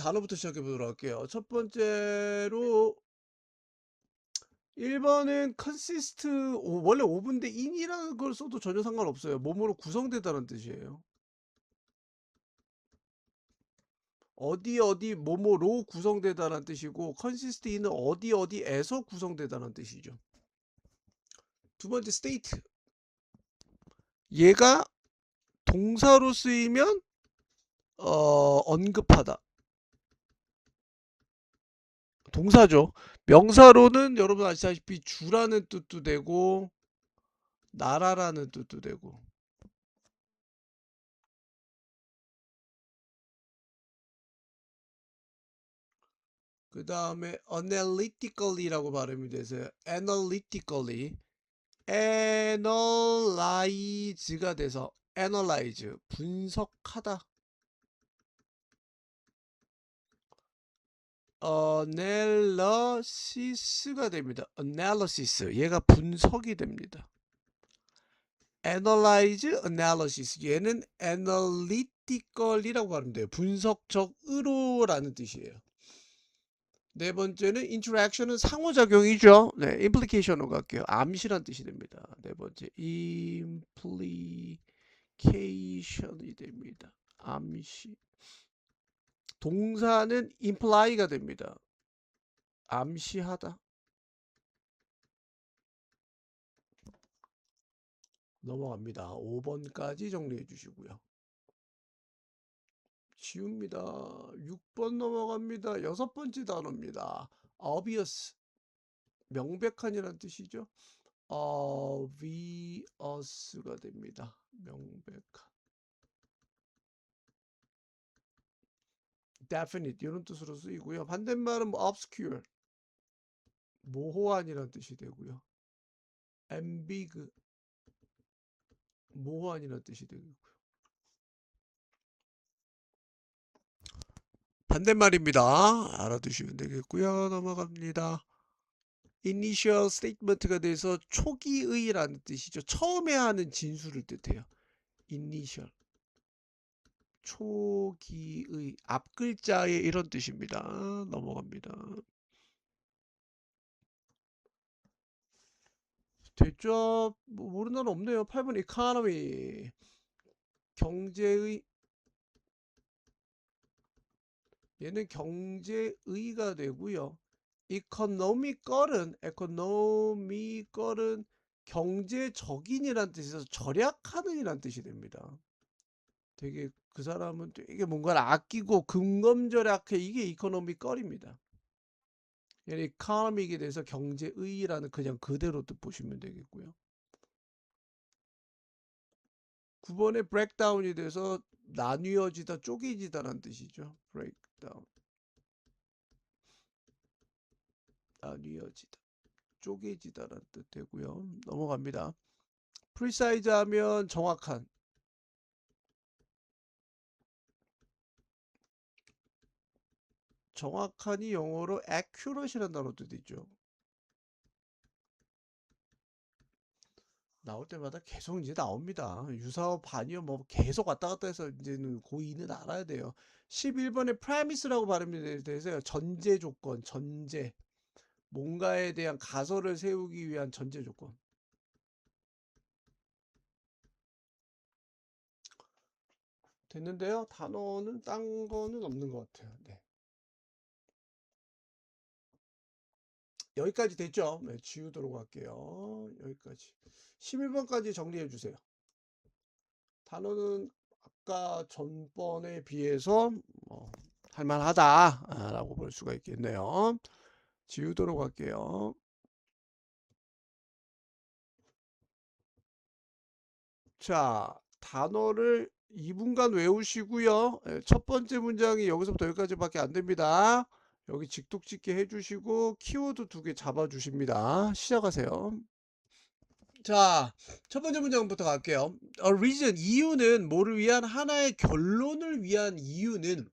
단어부터 시작해 보도록 할게요. 첫 번째로 1번은 consist 원래 5분인데 in이라는 걸 써도 전혀 상관없어요. 뭐뭐로 구성되다는 뜻이에요. 어디 어디 뭐뭐로 구성되다는 뜻이고 consist in은 어디 어디에서 구성되다는 뜻이죠. 두 번째 state. 얘가 동사로 쓰이면 언급하다. 동사죠. 명사로는 여러분 아시다시피 주라는 뜻도 되고 나라라는 뜻도 되고. 그 다음에 analytically라고 발음이 돼서요. analytically, analyze가 돼서 analyze, 분석하다. analysis가 됩니다. analysis, 얘가 분석이 됩니다. analyze, analysis, 얘는 analytical이라고 발음돼요. 분석적으로라는 뜻이에요. 네 번째는 interaction은 상호작용이죠. 네, implication으로 갈게요. 암시란 뜻이 됩니다. 네 번째 implication이 됩니다. 암시. 동사는 imply가 됩니다. 암시하다. 넘어갑니다. 5번까지 정리해 주시고요. 쉬웁니다. 6번 넘어갑니다. 여섯 번째 단어입니다. obvious. 명백한이라는 뜻이죠. obvious가 됩니다. 명백한. definite 이런 뜻으로 쓰이고요. 반대말은 뭐 obscure. 모호한이라는 뜻이 되고요. ambig. 모호한이라는 뜻이 되고요. 반대말입니다. 알아두시면 되겠고요. 넘어갑니다. initial statement가 돼서 초기의라는 뜻이죠. 처음에 하는 진술을 뜻해요. initial. 초기의. 앞글자의 이런 뜻입니다. 넘어갑니다. 됐죠? 뭐 모르는 단어 없네요. 8번 economy. 경제의. 얘는 경제의가 되고요. economical은 경제적인이란 뜻에서 절약하는 이란 뜻이 됩니다. 되게 그 사람은 되게 뭔가를 아끼고 근검절약해. 이게 economical입니다. 얘는 economic에 대해서 경제의라는 그냥 그대로 뜻 보시면 되겠고요. 9번에 breakdown이 돼서 나뉘어지다, 쪼개지다라는 뜻이죠. breakdown. 나뉘어지다, 쪼개지다라는 뜻 되고요. 넘어갑니다. precise 하면 정확한. 정확한이 영어로 accurate이라는 단어도 있죠. 나올 때마다 계속 이제 나옵니다. 유사어 반이어 뭐 계속 왔다 갔다 해서 이제는 고2는 알아야 돼요. 11번에 premise라고 발음이 돼서요. 전제 조건, 전제. 뭔가에 대한 가설을 세우기 위한 전제 조건. 됐는데요. 단어는 딴 거는 없는 것 같아요. 네. 여기까지 됐죠? 네, 지우도록 할게요. 여기까지. 11번까지 정리해 주세요. 단어는 아까 전번에 비해서 할만하다라고 볼 수가 있겠네요. 지우도록 할게요. 자, 단어를 2분간 외우시고요. 첫 번째 문장이 여기서부터 여기까지밖에 안 됩니다. 여기 직독짓기 해주시고 키워드 2개 잡아주십니다. 시작하세요. 자, 첫 번째 문장부터 갈게요. reason, 이유는 뭐를 위한 하나의 결론을 위한 이유는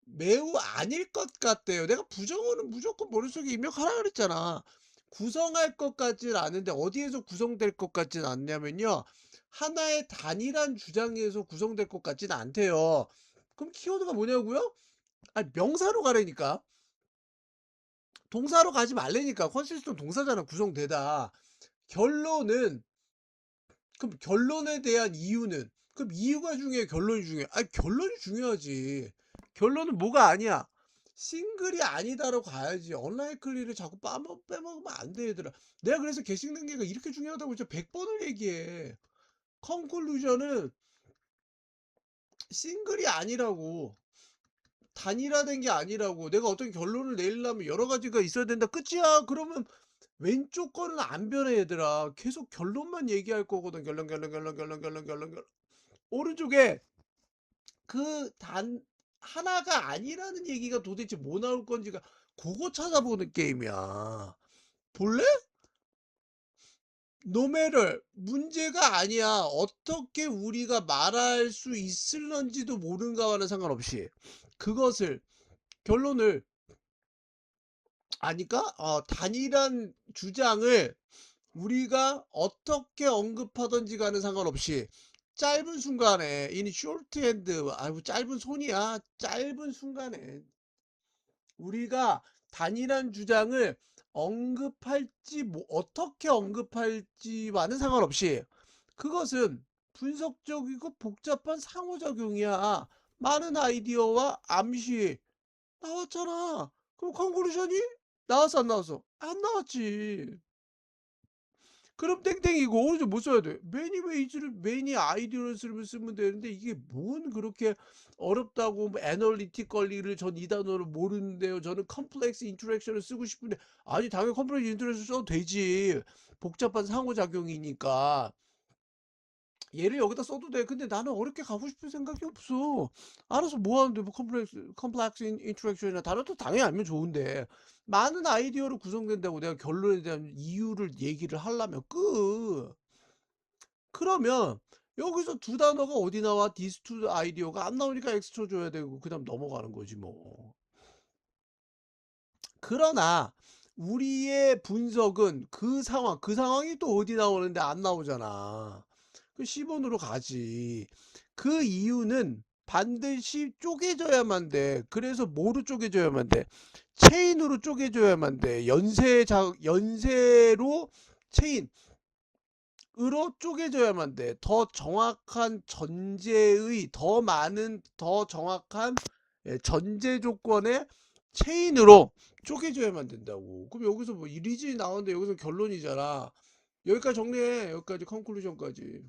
매우 아닐 것 같대요. 내가 부정어는 무조건 머릿속에 입력하라 그랬잖아. 구성할 것 같진 않은데 어디에서 구성될 것 같진 않냐면요. 하나의 단일한 주장에서 구성될 것 같진 않대요. 그럼 키워드가 뭐냐고요? 아니 명사로 가라니까. 동사로 가지 말라니까. 컨시스턴 동사잖아. 구성되다. 결론은 그럼 결론에 대한 이유는 그럼 이유가 중요해, 결론이 중요해? 아니 결론이 중요하지. 결론은 뭐가 아니야. 싱글이 아니다로 가야지. 언라이클리를 자꾸 빼먹으면 안 돼, 얘들아. 내가 그래서 개식 능계가 이렇게 중요하다고 진짜 100번을 얘기해. 컨클루전은 싱글이 아니라고. 단일화된 게 아니라고. 내가 어떤 결론을 내리려면 여러 가지가 있어야 된다. 끝이야. 그러면 왼쪽 거는 안 변해, 얘들아. 계속 결론만 얘기할 거거든. 결론. 오른쪽에 그 단 하나가 아니라는 얘기가 도대체 뭐 나올 건지가 그거 찾아보는 게임이야. 볼래? 노매를 문제가 아니야. 어떻게 우리가 말할 수 있을런지도 모른가와는 상관없이 그것을 결론을 아니까 단일한 주장을 우리가 어떻게 언급하던지 가는 상관없이 짧은 순간에 인 쇼트핸드 아이고 짧은 손이야. 짧은 순간에 우리가 단일한 주장을 언급할지 뭐 어떻게 언급할지와는 상관없이 그것은 분석적이고 복잡한 상호작용이야. 많은 아이디어와 암시 나왔잖아. 그럼 컨클루션이 나왔어 안 나왔어? 안 나왔지. 그럼 땡땡이고 오른쪽 못 써야 돼. 매니 웨이즈를 매니 아이디어를 쓰면 되는데 이게 뭔 그렇게 어렵다고 뭐 애널리틱 권리를 전 이 단어를 모르는데요. 저는 컴플렉스 인터랙션을 쓰고 싶은데 아니 당연히 컴플렉스 인터랙션 써도 되지. 복잡한 상호작용이니까. 얘를 여기다 써도 돼. 근데 나는 어렵게 가고 싶은 생각이 없어. 알아서 뭐 하는데 뭐 컴플렉스 인터랙션이나 단어도 당연히 알면 좋은데 많은 아이디어로 구성된다고 내가 결론에 대한 이유를 얘기를 하려면 그러면 여기서 두 단어가 어디 나와? these two 아이디어가 안 나오니까 X 쳐줘야 되고 그 다음 넘어가는 거지 뭐. 그러나 우리의 분석은 그 상황이 또 어디 나오는데 안 나오잖아. 그 10원으로 가지. 그 이유는 반드시 쪼개져야만 돼. 그래서 뭐로 쪼개져야만 돼? 체인으로 쪼개져야만 돼. 연세로 체인으로 쪼개져야만 돼. 더 정확한 전제의 더 많은 더 정확한 전제 조건의 체인으로 쪼개져야만 된다고. 그럼 여기서 뭐 리진이 나오는데 여기서 결론이잖아. 여기까지 정리해. 여기까지 컨클루전까지.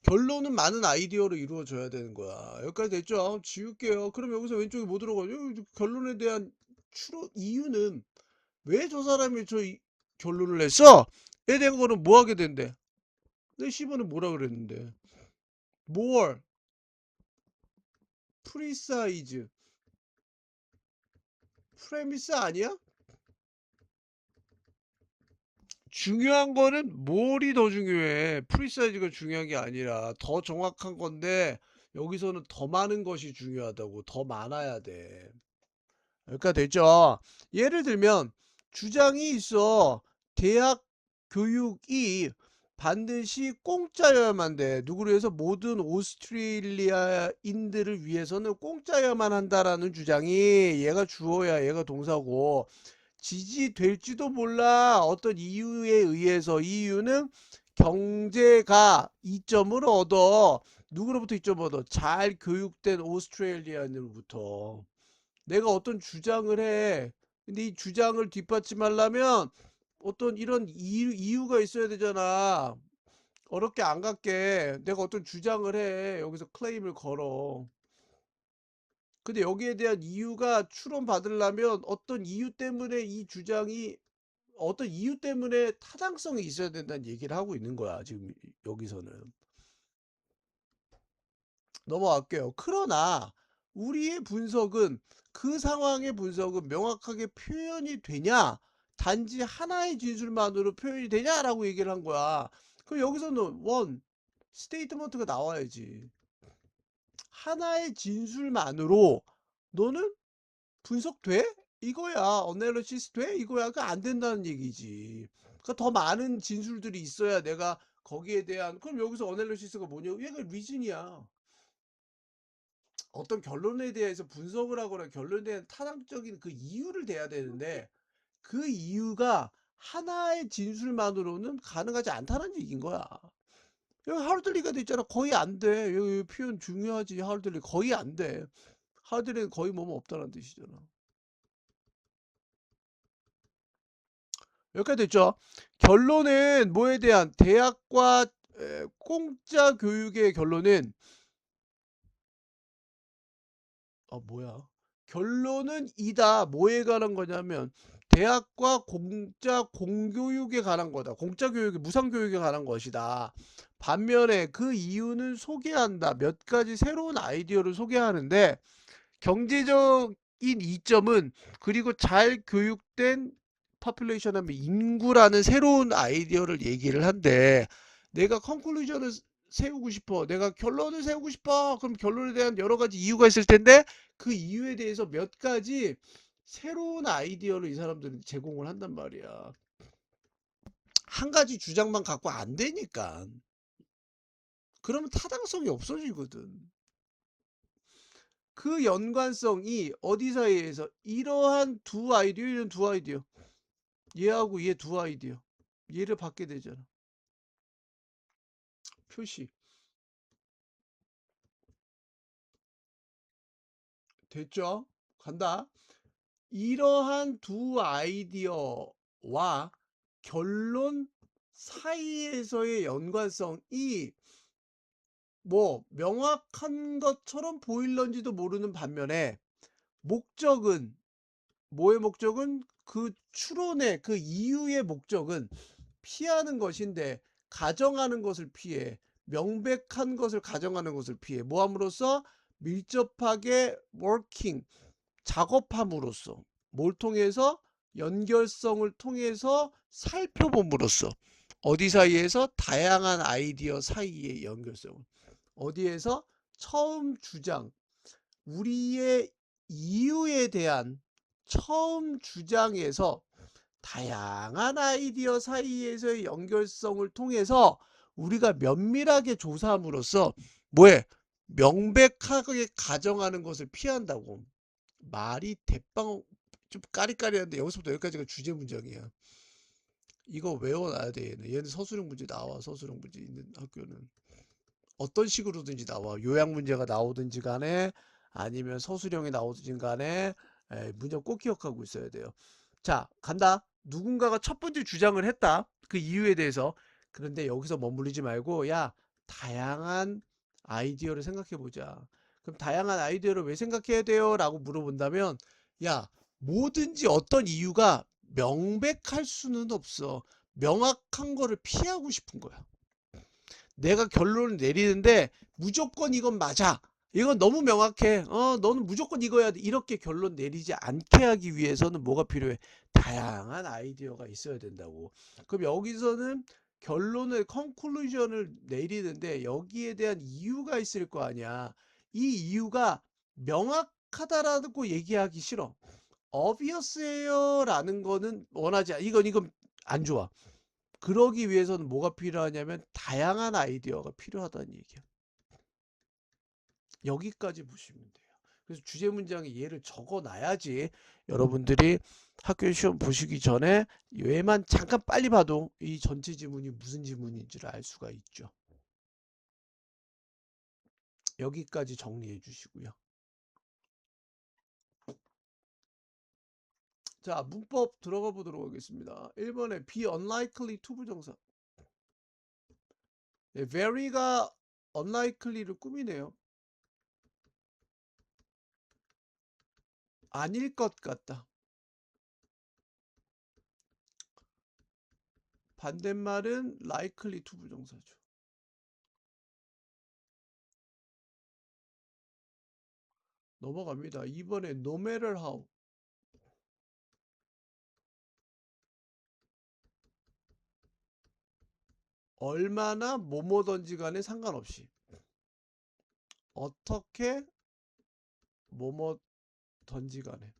결론은 많은 아이디어로 이루어져야 되는 거야. 여기까지 됐죠? 지울게요. 그럼 여기서 왼쪽에 뭐 들어가죠? 결론에 대한 이유는 왜 저 사람이 결론을 냈어? 에 대한 거는 뭐 하게 된대? 내 10번은 뭐라 그랬는데? more, precise, premise 아니야? 중요한 거는 뭘이 더 중요해. 프리사이즈가 중요한 게 아니라 더 정확한 건데 여기서는 더 많은 것이 중요하다고. 더 많아야 돼. 그러니까 됐죠. 예를 들면 주장이 있어. 대학 교육이 반드시 공짜여야만 돼. 누구를 위해서? 모든 오스트레일리아인들을 위해서는 공짜여야만 한다라는 주장이 얘가 주어야 얘가 동사고 지지될지도 몰라. 어떤 이유에 의해서 이유는 경제가 이점을 얻어. 누구로부터 이점을 얻어? 잘 교육된 오스트레일리아인으로부터. 내가 어떤 주장을 해. 근데 이 주장을 뒷받침하려면 어떤 이런 이유가 있어야 되잖아. 어렵게 안 갈게. 내가 어떤 주장을 해. 여기서 클레임을 걸어. 근데 여기에 대한 이유가 추론 받으려면 어떤 이유 때문에 이 주장이 어떤 이유 때문에 타당성이 있어야 된다는 얘기를 하고 있는 거야. 지금 여기서는. 넘어갈게요. 그러나 우리의 분석은 그 상황의 분석은 명확하게 표현이 되냐? 단지 하나의 진술만으로 표현이 되냐라고 얘기를 한 거야. 그럼 여기서는 원 스테이트먼트가 나와야지. 하나의 진술만으로 너는 분석돼? 이거야. 어널리시스 돼? 이거야. 그 안 된다는 얘기지. 그러니까 더 많은 진술들이 있어야 내가 거기에 대한 그럼 여기서 어널리시스가 뭐냐? 얘가 리즌이야. 어떤 결론에 대해서 분석을 하거나 결론에 대한 타당적인 그 이유를 대야 되는데 그 이유가 하나의 진술만으로는 가능하지 않다는 얘기인 거야. 여기 하르들리가 돼 있잖아. 거의 안 돼. 여기 표현 중요하지. 하르들리 거의 안 돼. 하르들리는 거의 뭐뭐 없다는 뜻이잖아. 여기까지 됐죠? 결론은 뭐에 대한 대학과 공짜 교육의 결론은 뭐야? 결론은 이다. 뭐에 관한 거냐면 대학과 공짜 공교육에 관한 거다. 공짜 교육이 무상 교육에 관한 것이다. 반면에 그 이유는 소개한다. 몇 가지 새로운 아이디어를 소개하는데 경제적인 이점은 그리고 잘 교육된 파퓰레이션 하면 인구라는 새로운 아이디어를 얘기를 한데 내가 컨클루전을 세우고 싶어. 내가 결론을 세우고 싶어. 그럼 결론에 대한 여러 가지 이유가 있을 텐데 그 이유에 대해서 몇 가지 새로운 아이디어를 이 사람들은 제공을 한단 말이야. 한 가지 주장만 갖고 안 되니까. 그러면 타당성이 없어지거든. 그 연관성이 어디 사이에서 이러한 두 아이디어, 이런 두 아이디어. 얘하고 얘 두 아이디어. 얘를 받게 되잖아. 표시. 됐죠? 간다. 이러한 두 아이디어와 결론 사이에서의 연관성이 뭐 명확한 것처럼 보일런지도 모르는 반면에 목적은 뭐의 목적은 그 추론의 그 이유의 목적은 피하는 것인데 가정하는 것을 피해 명백한 것을 가정하는 것을 피해 뭐함으로써 밀접하게 워킹 작업함으로써 뭘 통해서 연결성을 통해서 살펴봄으로써 어디 사이에서 다양한 아이디어 사이의 연결성을 어디에서 처음 주장 우리의 이유에 대한 처음 주장에서 다양한 아이디어 사이에서의 연결성을 통해서 우리가 면밀하게 조사함으로써 뭐해 명백하게 가정하는 것을 피한다고. 말이 대빵 좀 까리까리한데 여기서부터 여기까지가 주제 문장이야. 이거 외워놔야 돼. 얘는 서술형 문제 나와. 서술형 문제 있는 학교는 어떤 식으로든지 나와. 요약 문제가 나오든지 간에 아니면 서술형이 나오든지 간에 문제 꼭 기억하고 있어야 돼요. 자, 간다. 누군가가 첫 번째 주장을 했다. 그 이유에 대해서. 그런데 여기서 머무르지 말고 야, 다양한 아이디어를 생각해 보자. 그럼 다양한 아이디어를 왜 생각해야 돼요? 라고 물어본다면 야, 뭐든지 어떤 이유가 명백할 수는 없어. 명확한 거를 피하고 싶은 거야. 내가 결론을 내리는데 무조건 이건 맞아. 이건 너무 명확해. 너는 무조건 이거야. 이렇게 결론 내리지 않게 하기 위해서는 뭐가 필요해? 다양한 아이디어가 있어야 된다고. 그럼 여기서는 결론을 컨클루전을 내리는데 여기에 대한 이유가 있을 거 아니야. 이 이유가 명확하다라고 얘기하기 싫어. obvious예요 라는 거는 원하지 않아. 이건 안 좋아. 그러기 위해서는 뭐가 필요하냐면 다양한 아이디어가 필요하다는 얘기야. 여기까지 보시면 돼요. 그래서 주제 문장에 얘를 적어 놔야지 여러분들이 학교 시험 보시기 전에 얘만 잠깐 빨리 봐도 이 전체 지문이 무슨 지문인지를 알 수가 있죠. 여기까지 정리해 주시고요. 자, 문법 들어가 보도록 하겠습니다. 1번에 be unlikely to 부정사. very가 unlikely를 꾸미네요. 아닐 것 같다. 반대말은 likely to 부정사죠. 넘어갑니다. 2번에 no matter how. 얼마나 뭐뭐든지 간에 상관없이. 어떻게 뭐뭐든지 간에.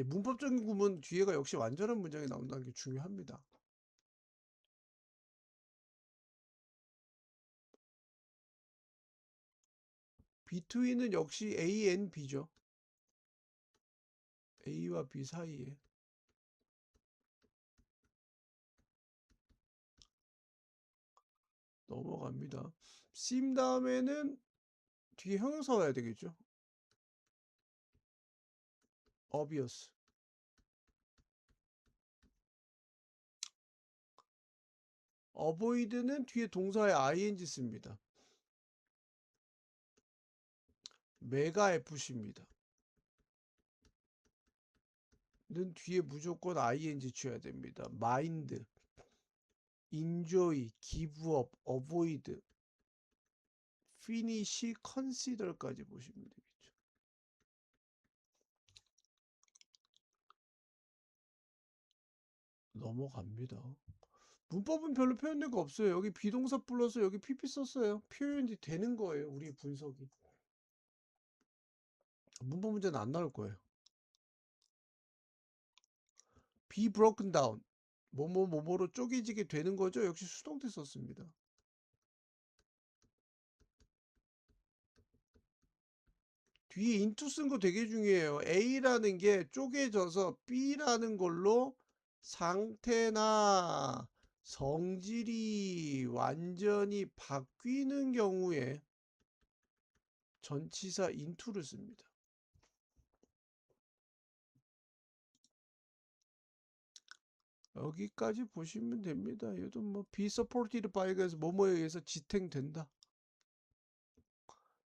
문법적인 구문 뒤에가 역시 완전한 문장이 나온다는 게 중요합니다. between은 역시 A and B죠. A와 B 사이에. 넘어갑니다. sim 다음에는 뒤에 형용사 와야 되겠죠. obvious. avoid는 뒤에 동사에 ing 씁니다. 메가 FC입니다. 는 뒤에 무조건 ing 취해야 됩니다. mind, enjoy, give up, avoid, finish, consider까지 보시면 되겠죠. 넘어갑니다. 문법은 별로 표현된 거 없어요. 여기 비동사 플러스 여기 pp 썼어요. 표현이 되는 거예요. 우리 분석이. 문법 문제는 안 나올 거예요. be broken down. 뭐뭐뭐뭐로 쪼개지게 되는 거죠. 역시 수동태 썼습니다. 뒤에 into 쓴 거 되게 중요해요. A라는 게 쪼개져서 B라는 걸로 상태나 성질이 완전히 바뀌는 경우에 전치사 into를 씁니다. 여기까지 보시면 됩니다. 얘도 뭐 be supported by가 해서 뭐뭐에 의해서 지탱된다.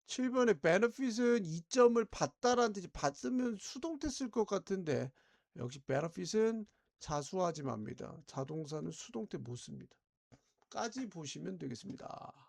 7번에 benefit은 이점을 받다라는 뜻이 받으면 수동태 쓸 것 같은데 역시 benefit은 자수하지 맙니다. 자동사는 수동태 못 씁니다. 까지 보시면 되겠습니다.